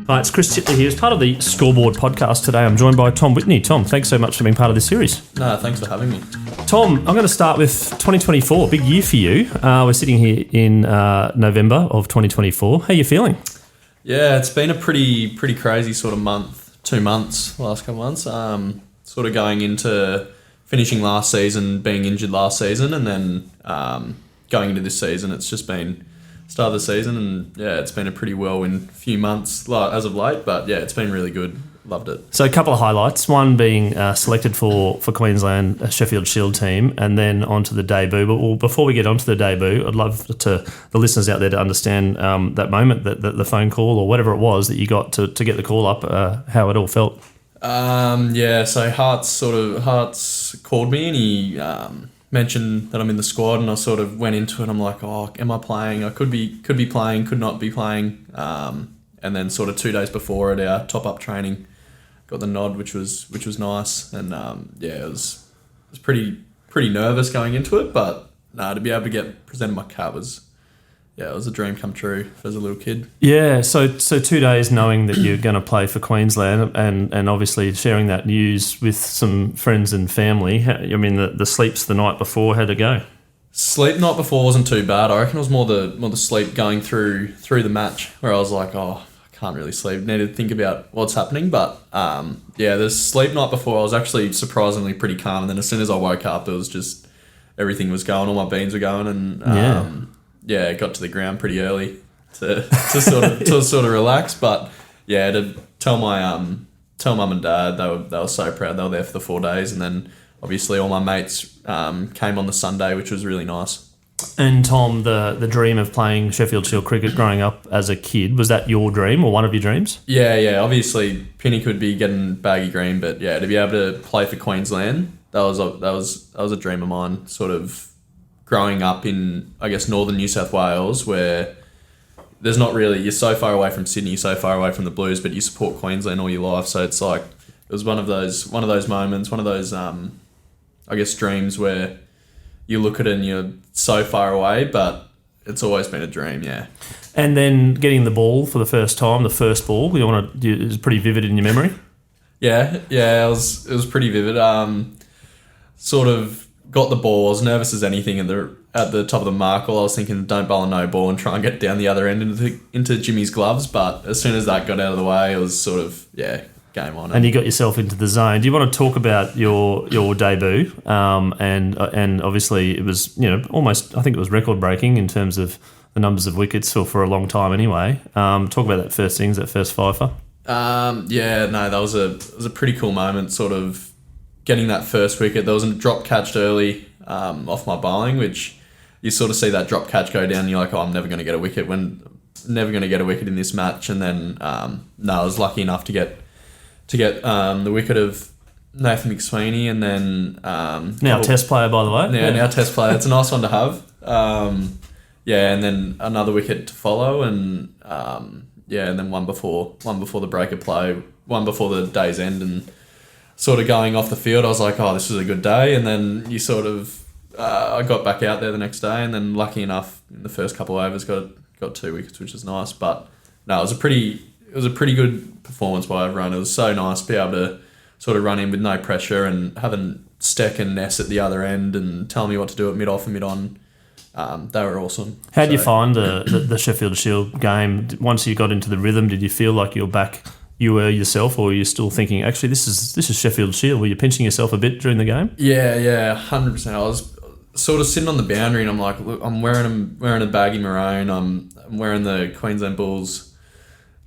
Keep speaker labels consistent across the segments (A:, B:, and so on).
A: Hi, it's Chris Titley here. As part of the Scoreboard podcast today, I'm joined by Tom Whitney. Tom, thanks so much for being part of this series.
B: No, thanks for having me.
A: Tom, I'm going to start with 2024, big year for you. We're sitting here in November of 2024. How are you feeling?
B: Yeah, it's been a pretty crazy sort of month, 2 months, last couple of months. Sort of going into finishing last season, being injured last season, and then going into this season, it's just been start of the season, and yeah, it's been a pretty whirlwind few months as of late, but yeah, it's been really good. Loved it.
A: So a couple of highlights, one being selected for Queensland Sheffield Shield team, and then onto the debut. But before we get onto the debut, I'd love the listeners out there to understand that moment, that the phone call or whatever it was that you got to get the call up, how it all felt.
B: So Hart's called me and he mentioned that I'm in the squad, and I sort of went into it. I'm like, oh, am I playing? I could be playing, could not be playing. And then sort of 2 days before at our top-up training, got the nod, which was nice. And it was pretty nervous going into it, but to be able to get presented my cap was it was a dream come true as a little kid. Yeah,
A: so 2 days knowing that you're going to play for Queensland and obviously sharing that news with some friends and family. The sleeps the night before, how'd it go?
B: Sleep night before wasn't too bad. I reckon it was more the sleep going through the match where I was like, I can't really sleep. Need to think about what's happening. But the sleep night before I was actually surprisingly pretty calm. And then as soon as I woke up, it was just everything was going. All my beans were going, and it got to the ground pretty early to sort of relax. But yeah, to tell mum and dad, they were so proud. They were there for the 4 days, and then obviously all my mates came on the Sunday, which was really nice.
A: And Tom, the dream of playing Sheffield Shield cricket growing up as a kid, was that your dream or one of your dreams?
B: Yeah. Obviously, Penny could be getting baggy green, but yeah, to be able to play for Queensland, that was a dream of mine. Sort of growing up in, I guess, northern New South Wales, where there's not really, you're so far away from Sydney, so far away from the Blues, but you support Queensland all your life. So it's like, it was one of those moments, one of those, I guess, dreams where you look at it and you're so far away, but it's always been a dream, yeah.
A: And then getting the ball for the first time, the first ball, it was pretty vivid in your memory?
B: Yeah, it was pretty vivid. Sort of got the ball. I was nervous as anything at the top of the marker. I was thinking, don't bowl a no ball and try and get down the other end into Jimmy's gloves. But as soon as that got out of the way, it was sort of, game on.
A: And you got yourself into the zone. Do you want to talk about your debut? And obviously it was, almost, I think it was record breaking in terms of the numbers of wickets for a long time anyway. Talk about that first innings, that first fifer.
B: That was a pretty cool moment, sort of getting that first wicket. There was a drop catched early off my bowling, which you sort of see that drop catch go down and you're like, I'm never going to get a wicket in this match. And then I was lucky enough to get the wicket of Nathan McSweeney, and then
A: now Test player, by the way.
B: Now Test player. It's a nice one to have. And then another wicket to follow, and and then one before the break of play, one before the day's end, and sort of going off the field. I was like, this is a good day. And then you sort of I got back out there the next day, and then lucky enough in the first couple of overs got 2 wickets, which was nice. But no, it was a pretty good performance by everyone. It was so nice to be able to sort of run in with no pressure, and having Steck and Ness at the other end and telling me what to do at mid-off and mid-on. They were awesome.
A: How did you find the Sheffield Shield game? Once you got into the rhythm, did you feel like you were yourself, or were you still thinking, actually, this is Sheffield Shield? Were you pinching yourself a bit during the game?
B: Yeah, 100%. I was sort of sitting on the boundary, and I'm like, look, I'm wearing a baggy maroon. I'm wearing the Queensland Bulls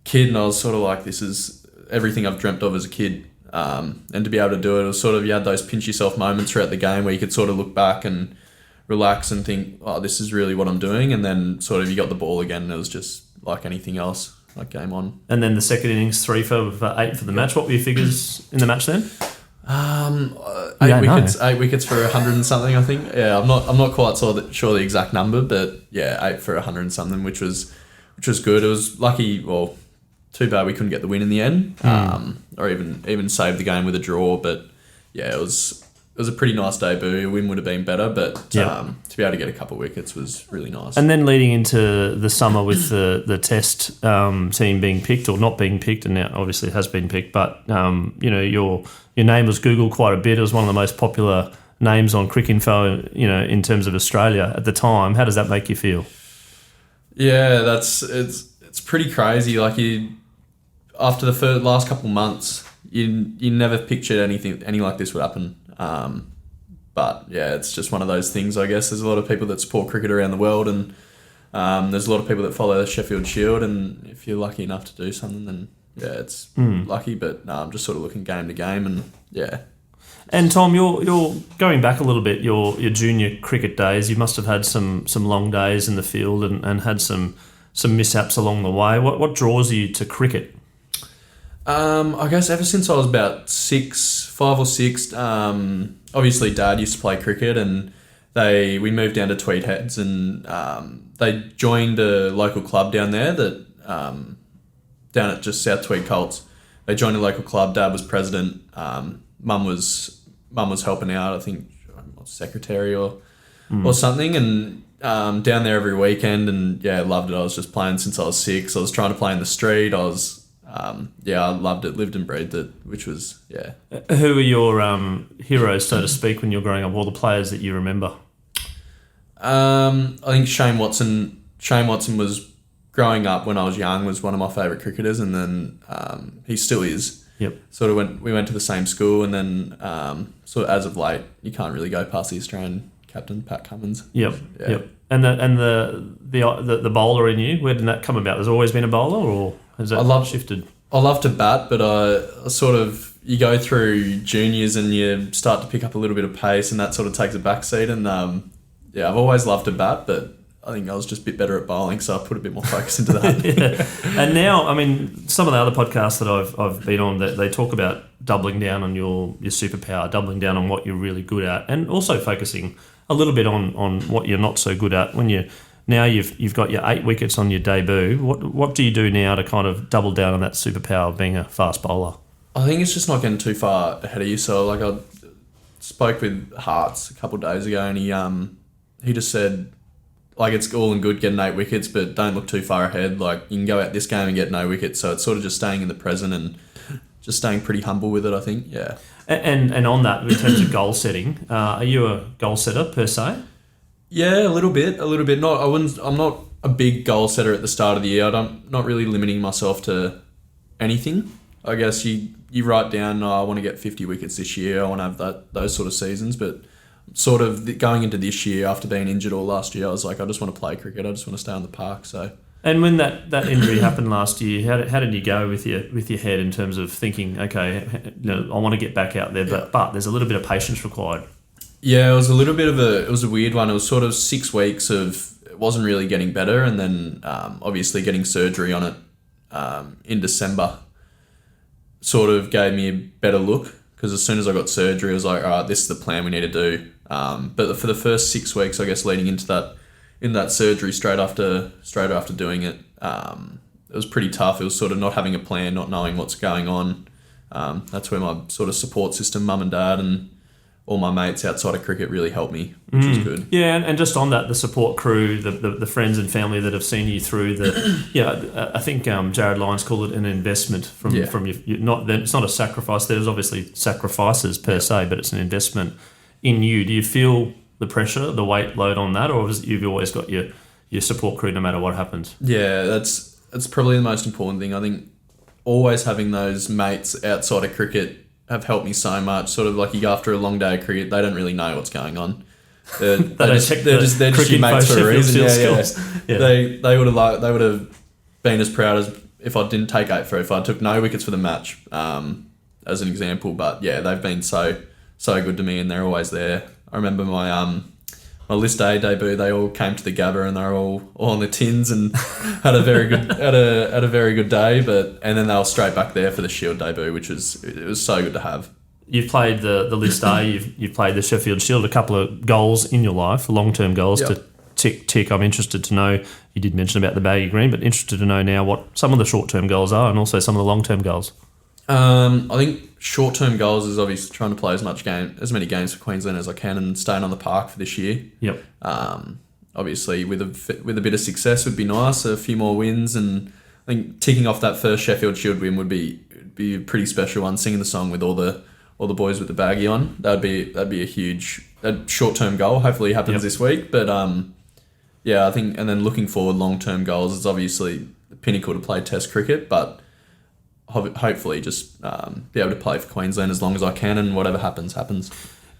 B: kid, and I was sort of like, this is everything I've dreamt of as a kid. And to be able to do it was sort of, you had those pinch yourself moments throughout the game where you could sort of look back and relax and think, this is really what I'm doing. And then sort of you got the ball again, and it was just like anything else, like game on.
A: And then the second innings, 3 for 8 for the match. What were your figures in the match then?
B: 8 wickets for 100 and something, I think. Yeah, I'm not quite sure the exact number, but yeah, 8 for 100 and something, which was good. It was lucky. Well, too bad we couldn't get the win in the end, or even save the game with a draw. But yeah, it was was a pretty nice debut. A win would have been better, but to be able to get a couple of wickets was really nice.
A: And then leading into the summer with the Test team being picked or not being picked, and now obviously it has been picked, but your name was Googled quite a bit. It was one of the most popular names on Cricinfo, in terms of Australia at the time. How does that make you feel?
B: Yeah, it's pretty crazy. Like after the last couple of months, you never pictured anything like this would happen. But yeah, it's just one of those things, I guess. There's a lot of people that support cricket around the world, and there's a lot of people that follow the Sheffield Shield, and if you're lucky enough to do something, then yeah, it's lucky. But no, I'm just sort of looking game to game, and yeah.
A: And Tom, you're going back a little bit. Your junior cricket days, you must have had some long days in the field and had some mishaps along the way. What draws you to cricket?
B: I guess ever since I was about 5 or 6, obviously Dad used to play cricket, and we moved down to Tweed Heads, and they joined a local club down there that down at just South Tweed Colts. They joined a local club. Dad was president. Mum was helping out, I think, secretary or something, and down there every weekend, and yeah, loved it. I was just playing since I was 6. I was trying to play in the street. I loved it, lived and breathed it, which was, yeah.
A: Who were your heroes, so to speak, when you were growing up, all the players that you remember?
B: I think Shane Watson was, growing up when I was young, was one of my favourite cricketers, and then he still is.
A: Yep.
B: We went to the same school, and then as of late, you can't really go past the Australian captain, Pat Cummins.
A: Yep.
B: Yeah.
A: Yep. And the bowler in you, where did that come about? There's always been a bowler, or has that shifted?
B: I love to bat, but I sort of, you go through juniors and you start to pick up a little bit of pace, and that sort of takes a backseat. And I've always loved to bat, but I think I was just a bit better at bowling, so I put a bit more focus into that.
A: Yeah. And now, I mean, some of the other podcasts that I've been on, that they talk about doubling down on your superpower, doubling down on what you're really good at, and also focusing a little bit on what you're not so good at. When you've got your 8 wickets on your debut, what do you do now to kind of double down on that superpower of being a fast bowler?
B: I think it's just not getting too far ahead of you. So like, I spoke with Hearts a couple of days ago, and he just said, like, it's all and good getting 8 wickets, but don't look too far ahead. Like, you can go out this game and get no wickets. So it's sort of just staying in the present and just staying pretty humble with it, I think. Yeah.
A: And on that, in terms of goal setting, are you a goal setter per se?
B: Yeah, a little bit. I'm not a big goal setter at the start of the year. I'm not really limiting myself to anything. I guess you write down, I want to get 50 wickets this year. I want to have those sort of seasons, but sort of going into this year, after being injured all last year, I was like, I just want to play cricket. I just want to stay on the park. So. And
A: when that injury happened last year, how did you go with your head in terms of thinking, okay, I want to get back out there, but there's a little bit of patience required?
B: Yeah, it was a weird one. It was sort of 6 weeks of, it wasn't really getting better, and then obviously getting surgery on it in December sort of gave me a better look, because as soon as I got surgery, I was like, all right, this is the plan we need to do. But for the first 6 weeks, I guess, leading into that surgery, straight after doing it, it was pretty tough. It was sort of not having a plan, not knowing what's going on. That's where my sort of support system, mum and dad, and all my mates outside of cricket really helped me, which was good.
A: Yeah, and just on that, the support crew, the friends and family that have seen you through I think Jared Lyons called it an investment from you. It's not a sacrifice. There's obviously sacrifices per se, but it's an investment in you. Do you feel the pressure, the weight load on that, or you've always got your support crew no matter what happens?
B: Yeah, that's probably the most important thing. I think always having those mates outside of cricket have helped me so much. Sort of like, you go after a long day of cricket, they don't really know what's going on. They're just your mates for a reason. Yeah. They would have been as proud as if I didn't take 8 if I took no wickets for the match, as an example. But yeah, they've been so good to me, and they're always there. I remember my list A debut, they all came to the Gabba, and they were all on the tins and had a very good day. And then they were straight back there for the Shield debut, which was so good to have.
A: You've played the list A, you've played the Sheffield Shield, a couple of goals in your life, long-term goals to tick. I'm interested to know, you did mention about the baggy green, but interested to know now what some of the short-term goals are, and also some of the long-term goals.
B: I think short-term goals is obviously trying to play as many games for Queensland as I can and staying on the park for this year.
A: Yep.
B: Obviously, with a bit of success would be nice. A few more wins, and I think ticking off that first Sheffield Shield win would be a pretty special one. Singing the song with all the boys with the baggy on, that'd be a huge short-term goal. Hopefully, it happens this week. But yeah, I think, and then looking forward, long-term goals is obviously the pinnacle to play Test cricket, but hopefully just be able to play for Queensland as long as I can, and whatever happens.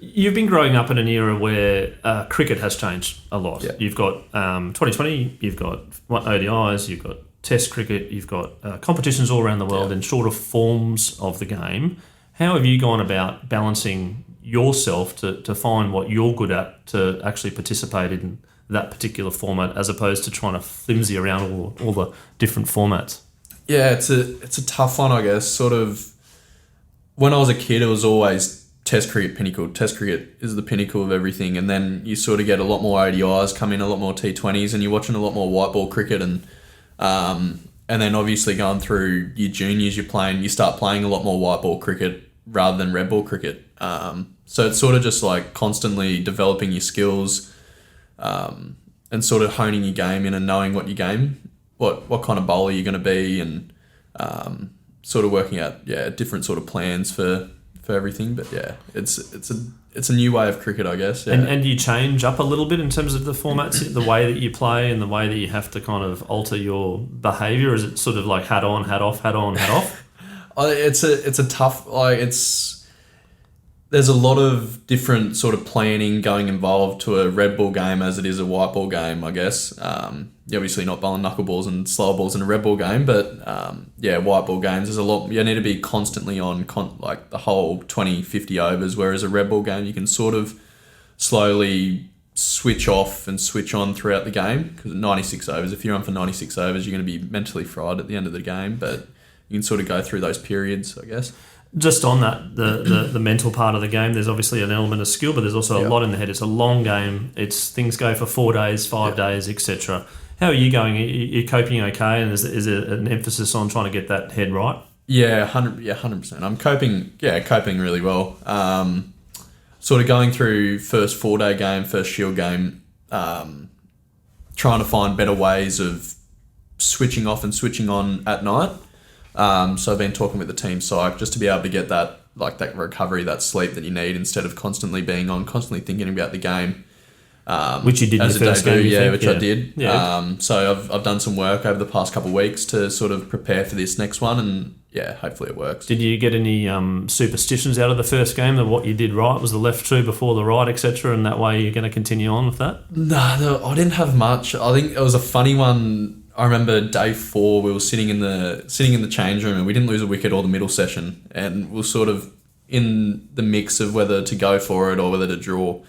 A: You've been growing up in an era where cricket has changed a lot.
B: Yeah.
A: You've got 2020, you've got ODIs, you've got Test cricket, you've got competitions all around the world in shorter forms of the game. How have you gone about balancing yourself to find what you're good at to actually participate in that particular format, as opposed to trying to flimsy around all the different formats?
B: Yeah, it's a tough one, I guess. Sort of, when I was a kid, it was always Test cricket pinnacle. Test cricket is the pinnacle of everything, and then you sort of get a lot more ODIs come in, a lot more T20s, and you're watching a lot more white ball cricket, and then obviously going through your juniors, you start playing a lot more white ball cricket rather than red ball cricket. So it's sort of just like constantly developing your skills, and sort of honing your game in and knowing what kind of bowler you're going to be, and sort of working out different sort of plans for everything. But yeah, it's a new way of cricket, I guess. Yeah.
A: And you change up a little bit in terms of the formats, the way that you play and the way that you have to kind of alter your behaviour? Is it sort of like hat on, hat off, hat on, hat off?
B: It's a tough, there's a lot of different sort of planning going involved to a red ball game as it is a white ball game, I guess. You're obviously not bowling knuckleballs and slower balls in a red ball game, but white ball games, there's a lot. You need to be constantly on like the whole 20, 50 overs, whereas a red ball game, you can sort of slowly switch off and switch on throughout the game, because 96 overs, if you're on for 96 overs, you're going to be mentally fried at the end of the game, but you can sort of go through those periods, I guess.
A: Just on that, the mental part of the game, there's obviously an element of skill, but there's also a lot in the head. It's a long game. Things go for 4 days, 5 days, etc. How are you going? Are you coping okay? And is there an emphasis on trying to get that head right?
B: Yeah, 100%. I'm coping really well. Sort of going through first 4-day game, first Shield game, trying to find better ways of switching off and switching on at night. So I've been talking with the team psych just to be able to get that recovery, that sleep that you need, instead of constantly being on, constantly thinking about the game.
A: Which you did
B: as
A: in the first
B: debut,
A: game,
B: I did.
A: Yeah.
B: So I've done some work over the past couple of weeks to sort of prepare for this next one, and hopefully it works.
A: Did you get any superstitions out of the first game that what you did right was the left true before the right, etc., and that way you're going to continue on with that?
B: No, I didn't have much. I think it was a funny one. I remember day 4, we were sitting in the change room, and we didn't lose a wicket all the middle session, and we were sort of in the mix of whether to go for it or whether to draw.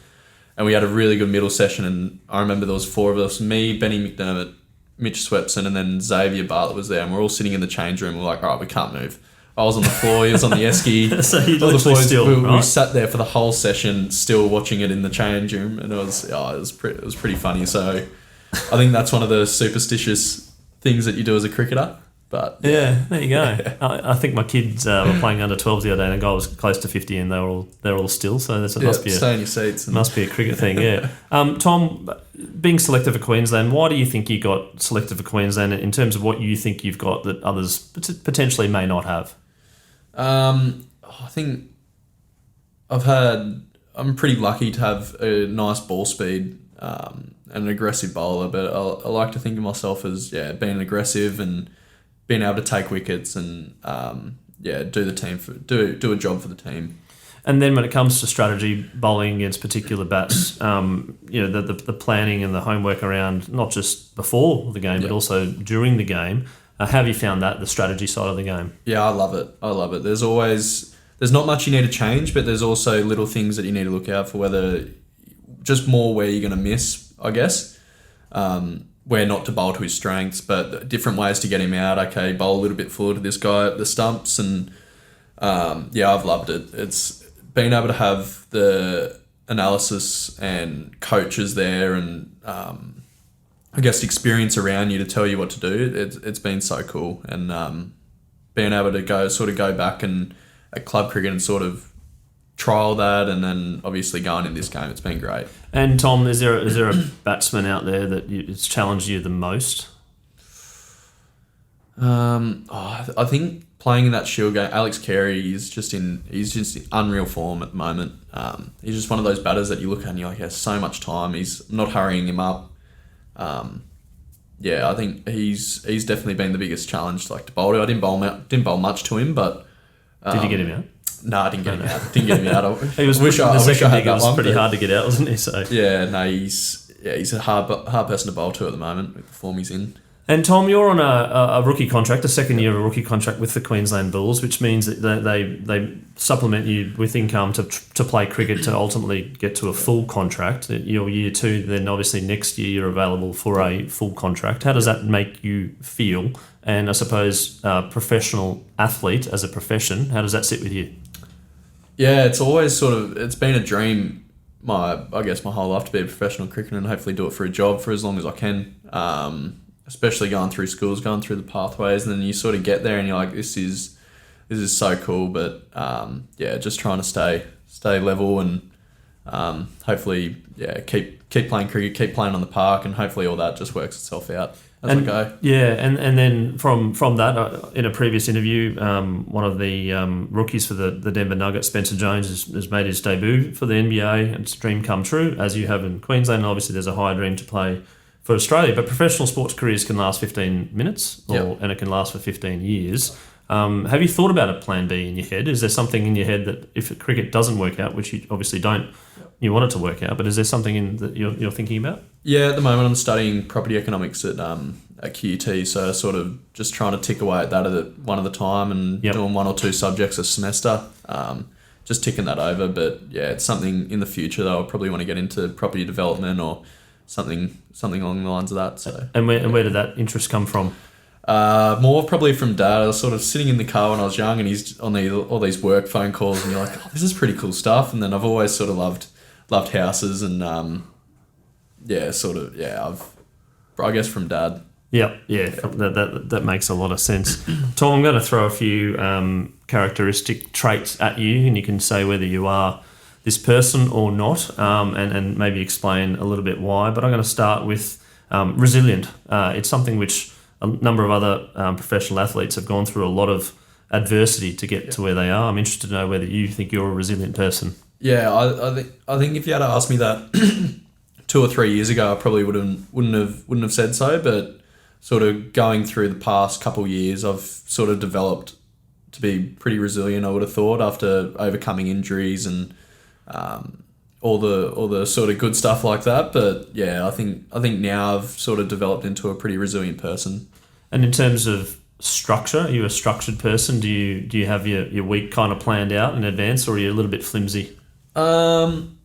B: And we had a really good middle session, and I remember there was 4 of us, me, Benny McDermott, Mitch Swepson, and then Xavier Bartlett was there, and we're all sitting in the change room. We're like, all right, we can't move. I was on the floor, he was on the esky.
A: So you literally still, right?
B: We sat there for the whole session, still watching it in the change room, and it was pretty funny. So I think that's one of the superstitious things that you do as a cricketer. But
A: yeah, there you go. I think my kids were playing under 12s the other day, and a guy was close to 50, and they're all still. So must be
B: stay in your seats.
A: Must be a cricket thing. Yeah. Tom, being selected for Queensland, why do you think you got selected for Queensland in terms of what you think you've got that others potentially may not have?
B: I think I'm pretty lucky to have a nice ball speed, and an aggressive bowler, but I like to think of myself as being aggressive and being able to take wickets and do a job for the team.
A: And then when it comes to strategy, bowling against particular bats, the planning and the homework around not just before the game but also during the game. How have you found that, the strategy side of the game? Yeah,
B: I love it. There's not much you need to change, but there's also little things that you need to look out for, whether just more where you're going to miss, I guess. Where not to bowl to his strengths, but different ways to get him out. Okay, bowl a little bit forward to this guy at the stumps, and I've loved it. It's been able to have the analysis and coaches there, and I guess experience around you to tell you what to do. It's been so cool, and being able to go back and at club cricket and sort of trial that, and then obviously going in this game, it's been great.
A: And Tom, is there a batsman out there that it's challenged you the most?
B: I think playing in that Shield game, Alex Carey he's just in unreal form at the moment. He's just one of those batters that you look at and you're like, he has so much time. He's not hurrying him up. I think he's definitely been the biggest challenge to bowl to. I didn't bowl much to him, but
A: did you get him out?
B: No, I didn't get him out. Didn't get him out.
A: He was
B: wish I had that
A: was
B: one,
A: pretty hard to get out, wasn't he? So
B: he's a hard person to bowl to at the moment with the form he's in.
A: And Tom, you're on a rookie contract, a second year of a rookie contract with the Queensland Bulls, which means that they supplement you with income to play cricket to ultimately get to a full contract. Your year two, then obviously next year you're available for a full contract. How does that make you feel? And I suppose professional athlete as a profession, how does that sit with you?
B: Yeah, it's always it's been a dream my whole life to be a professional cricketer and hopefully do it for a job for as long as I can. Especially going through schools, going through the pathways, and then you sort of get there and you're like, this is so cool. But just trying to stay level and hopefully keep playing cricket, keep playing on the park, and hopefully all that just works itself out as I go.
A: Yeah, and then from that, in a previous interview, one of the rookies for the Denver Nuggets, Spencer Jones, has made his debut for the NBA. It's a dream come true, as you have in Queensland. And obviously, there's a higher dream to play for Australia, but professional sports careers can last 15 minutes and it can last for 15 years. Have you thought about a plan B in your head? Is there something in your head that if cricket doesn't work out, which you obviously don't, you want it to work out, but is there something that you're thinking about? Yeah,
B: at the moment I'm studying property economics at QUT, so sort of just trying to tick away at that one at a time and doing one or two subjects a semester, just ticking that over. But it's something in the future that I'll probably want to get into property development or something along the lines of that. So,
A: and where did that interest come from?
B: More probably from Dad. I was sort of sitting in the car when I was young, and he's on all these work phone calls, and you're like, "Oh, this is pretty cool stuff." And then I've always sort of loved houses, and I guess from Dad.
A: That makes a lot of sense. Tom, I'm going to throw a few characteristic traits at you, and you can say whether you are this person or not, and maybe explain a little bit why. But I'm going to start with resilient. It's something which a number of other professional athletes have gone through a lot of adversity to get to where they are. I'm interested to know whether you think you're a resilient person.
B: Yeah, I think if you had asked me that 2 or 3 years ago, I probably wouldn't have said so. But sort of going through the past couple of years, I've sort of developed to be pretty resilient. I would have thought after overcoming injuries and all the sort of good stuff like that. But I think now I've sort of developed into a pretty resilient person.
A: And in terms of structure, are you a structured person? Do you have your week kind of planned out in advance, or are you a little bit flimsy?
B: I'm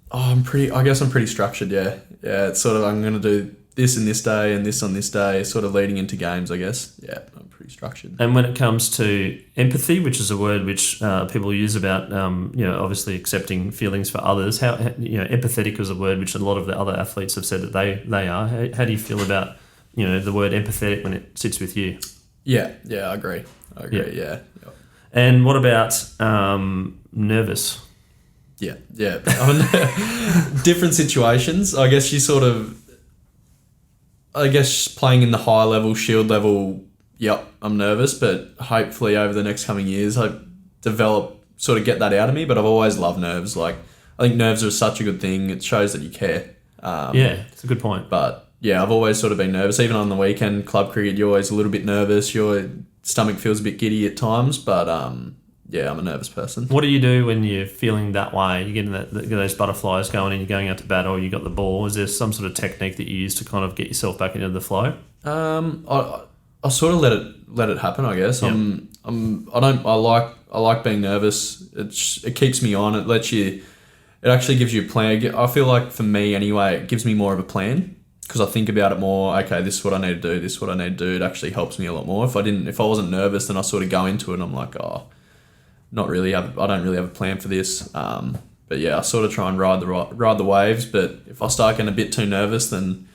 B: pretty structured. Yeah. It's sort of, I'm going to do this in this day and this on this day, sort of leading into games, I guess. Yeah, I'm pretty structured.
A: And when it comes to empathy, which is a word which people use about, obviously accepting feelings for others, how empathetic is a word which a lot of the other athletes have said that they are. How do you feel about, the word empathetic when it sits with you?
B: Yeah, I agree. Yeah.
A: And what about nervous?
B: Yeah. Different situations. I guess playing in the high level, Shield level, I'm nervous, but hopefully over the next coming years, I get that out of me. But I've always loved nerves. Like, I think nerves are such a good thing. It shows that you care.
A: It's a good point.
B: But I've always sort of been nervous. Even on the weekend, club cricket, you're always a little bit nervous. Your stomach feels a bit giddy at times, but I'm a nervous person. What
A: do you do when you're feeling that way? You're getting those butterflies going and you're going out to bat, or you got the ball. Is there some sort of technique that you use to kind of get yourself back into the flow?
B: I sort of let it happen, I guess. Yep. I like being nervous. It keeps me on. It actually gives you a plan. I feel like for me anyway, it gives me more of a plan because I think about it more. Okay, this is what I need to do. This is what I need to do. It actually helps me a lot more. If I wasn't nervous, then I sort of go into it and I'm like, not really. I don't really have a plan for this. But I sort of try and ride the waves. But if I start getting a bit too nervous, then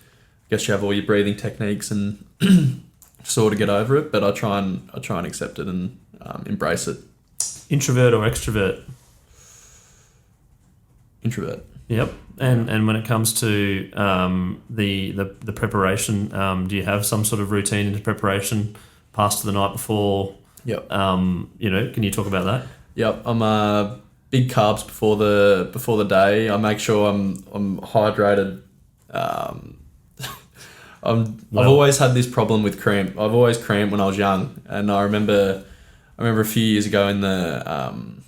B: I guess you have all your breathing techniques and sort of get over it. But I try and accept it and embrace it.
A: Introvert or extrovert?
B: Introvert.
A: Yep. And when it comes to the preparation, do you have some sort of routine into preparation past the night before?
B: Yep.
A: Can you talk about that?
B: Yep. I'm big carbs before the day. I make sure I'm hydrated. I've always had this problem with cramp. I've always cramped when I was young, and I remember a few years ago in the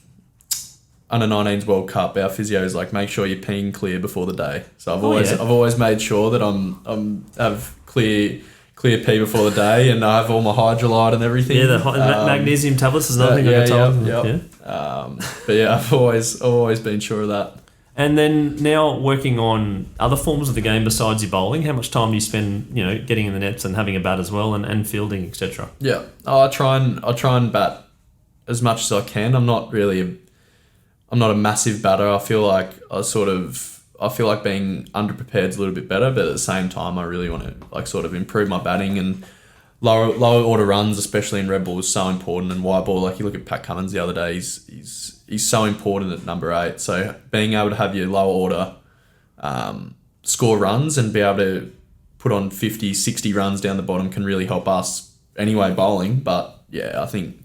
B: under 19s World Cup, our physio is like, make sure you're peeing clear before the day. So I've always made sure that I'm have clear pee before the day, and I have all my hydrolyte and everything.
A: Yeah, the magnesium tablets is another thing I got told.
B: But yeah, I've always been sure of that.
A: And then now working on other forms of the game besides your bowling, how much time do you spend, getting in the nets and having a bat as well, and fielding, etc.?
B: Yeah, I try and bat as much as I can. I'm not a massive batter. I feel like being underprepared is a little bit better, but at the same time, I really want to sort of improve my batting, and lower order runs, especially in red ball, is so important. And white ball, like you look at Pat Cummins the other day, he's so important at number 8. So being able to have your lower order score runs and be able to put on 50, 60 runs down the bottom can really help us anyway bowling. But yeah, I think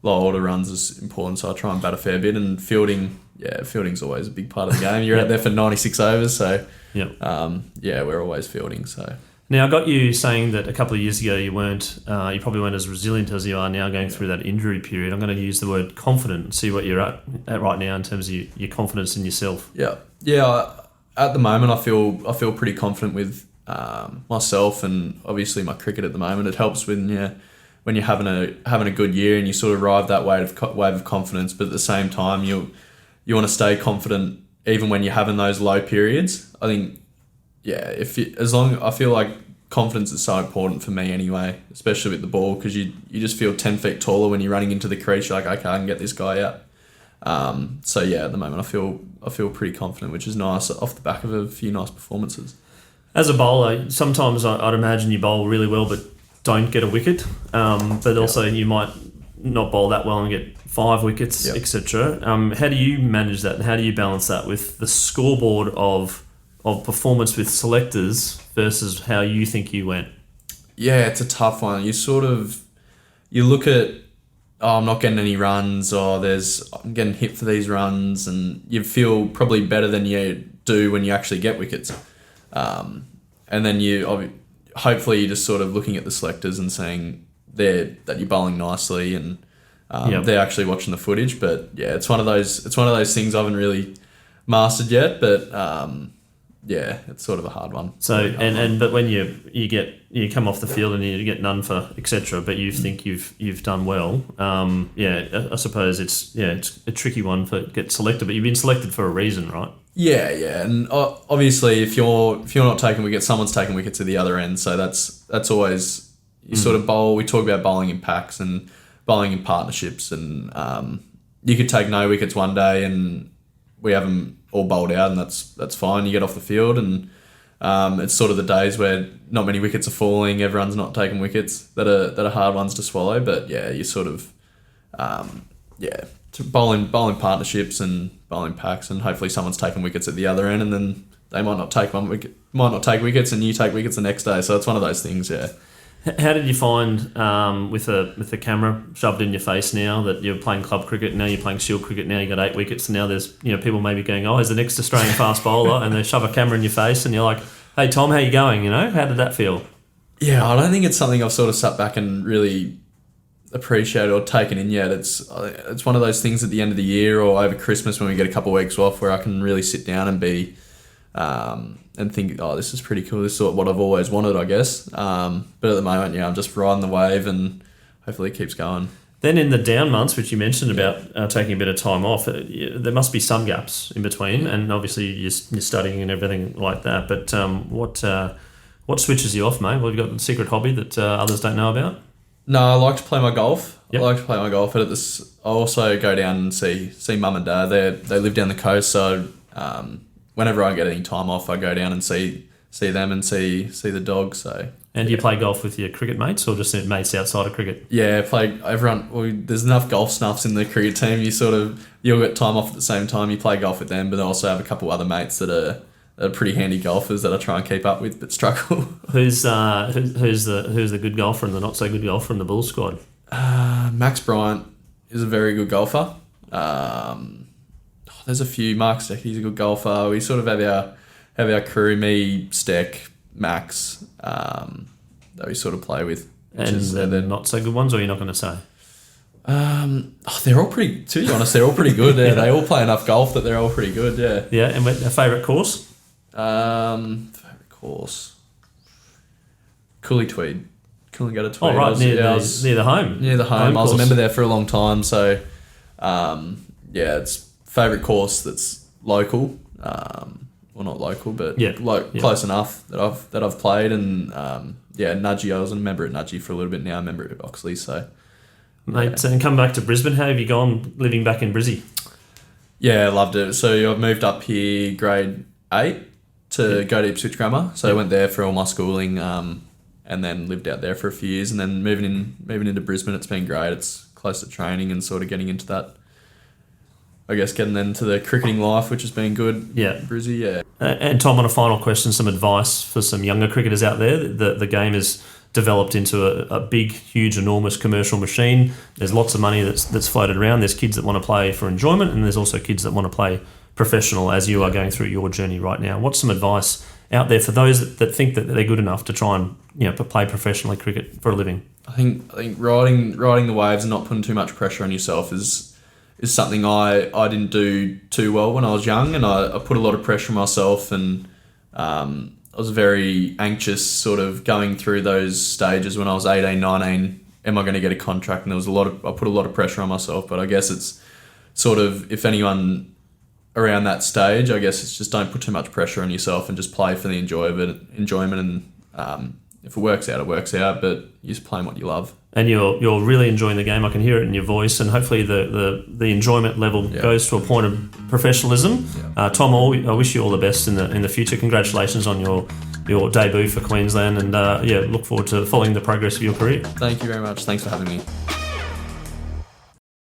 B: lower order runs is important, so I try and bat a fair bit. And fielding's always a big part of the game. You're out there for 96 overs, so we're always fielding. So
A: now I got you saying that a couple of years ago you probably weren't as resilient as you are now, going through that injury period. I'm going to use the word confident and see what you're at right now in terms of your confidence in yourself.
B: Yeah. At the moment, I feel pretty confident with myself, and obviously my cricket at the moment. It helps when you're having a good year and you sort of ride that wave of confidence, but at the same time you want to stay confident even when you're having those low periods. I think I feel like confidence is so important for me anyway, especially with the ball, because you just feel 10 feet taller when you're running into the crease. You're like, okay, I can get this guy out. At the moment I feel pretty confident, which is nice off the back of a few nice performances.
A: As a bowler, sometimes I'd imagine you bowl really well but don't get a wicket, but also you might not bowl that well and get 5 wickets, etc. How do you manage that, and how do you balance that with the scoreboard of performance with selectors versus how you think you went?
B: Yeah, it's a tough one. You look at, I'm not getting any runs, or I'm getting hit for these runs, and you feel probably better than you do when you actually get wickets. And then hopefully you're just sort of looking at the selectors and saying that you're bowling nicely, and they're actually watching the footage. But yeah, it's one of those things I haven't really mastered yet, but it's sort of a hard one.
A: So but when you come off the field and you get none for etc., but you think you've done well, I suppose it's a tricky one to get selected, but you've been selected for a reason, right? Yeah,
B: and obviously if you're not taking wickets, someone's taking wickets at the other end, so that's always you sort of bowl. We talk about bowling in packs and bowling in partnerships, and you could take no wickets one day and we have them all bowled out, and that's fine. You get off the field, and it's sort of the days where not many wickets are falling, everyone's not taking wickets that are hard ones to swallow. But yeah, you sort of bowling partnerships and bowling packs, and hopefully someone's taking wickets at the other end, and then they might not take wickets, and you take wickets the next day. So it's one of those things. Yeah.
A: How did you find with the camera shoved in your face now that you're playing club cricket, now you're playing Shield cricket, now you got 8 wickets, and now there's people maybe going, oh, he's the next Australian fast bowler, and they shove a camera in your face, and you're like, hey Tom, how you going? How did that feel?
B: Yeah, I don't think it's something I've sort of sat back and really appreciated or taken in yet. It's one of those things at the end of the year or over Christmas when we get a couple of weeks off where I can really sit down and be and think, oh, this is pretty cool. This is what I've always wanted, I guess. But at the moment, I'm just riding the wave, and hopefully it keeps going.
A: Then in the down months, which you mentioned about taking a bit of time off, there must be some gaps in between, and obviously you're studying and everything like that. But what switches you off, mate? Well, have you got a secret hobby that others don't know about?
B: No, I like to play my golf.
A: Yep.
B: I like to play my golf, but I also go down and see mum and dad. They live down the coast, so whenever I get any time off, I go down and see them and see the dog. So
A: And do you play golf with your cricket mates or just mates outside of cricket?
B: Yeah, play everyone. Well, there's enough golf snuffs in the cricket team. You'll get time off at the same time. You play golf with them, but I also have a couple other mates that are pretty handy golfers that I try and keep up with, but struggle.
A: Who's the good golfer and the not so good golfer in the Bulls squad?
B: Max Bryant is a very good golfer. There's a few. Mark Stecky's a good golfer. We sort of have our crew, me, Steck, Max, that we sort of play with.
A: And they're not so good ones, or you're not going to say?
B: They're all pretty, to be honest, they're all pretty good. Yeah. They all play enough golf that they're all pretty good, yeah.
A: Yeah, and a favourite course?
B: Favourite course? Cooley Tweed. Coolangatta Tweed.
A: Oh, right, near the home.
B: Near the home. I was a member there for a long time, so it's favourite course that's local. Well, not local, but close enough that I've played. And Nudgee. I was a member at Nudgee for a little bit. Now I'm a member at Oxley. So,
A: mate, and come back to Brisbane. How have you gone living back in Brizzy?
B: Yeah, I loved it. So I've moved up here grade 8 to go to Ipswich Grammar. So I went there for all my schooling, and then lived out there for a few years. And then moving into Brisbane, it's been great. It's close to training and sort of getting into that. I guess getting into the cricketing life, which has been good.
A: Yeah.
B: Brizzy, yeah.
A: And Tom, on a final question, some advice for some younger cricketers out there. The game has developed into a big, huge, enormous commercial machine. There's lots of money that's floated around. There's kids that want to play for enjoyment, and there's also kids that want to play professional, as you are going through your journey right now. What's some advice out there for those that think that they're good enough to try and play professionally cricket for a living?
B: I think riding the waves and not putting too much pressure on yourself is something I didn't do too well when I was young, and I put a lot of pressure on myself, and I was very anxious sort of going through those stages when I was 18, 19, am I going to get a contract? And I put a lot of pressure on myself, but I guess it's sort of, if anyone around that stage, I guess it's just don't put too much pressure on yourself and just play for the enjoyment, and if it works out, it works out, but you're just playing what you love.
A: And you're really enjoying the game. I can hear it in your voice, and hopefully the enjoyment level goes to a point of professionalism.
B: Yeah.
A: Tom, I wish you all the best in the future. Congratulations on your debut for Queensland, and look forward to following the progress of your career.
B: Thank you very much. Thanks for having me.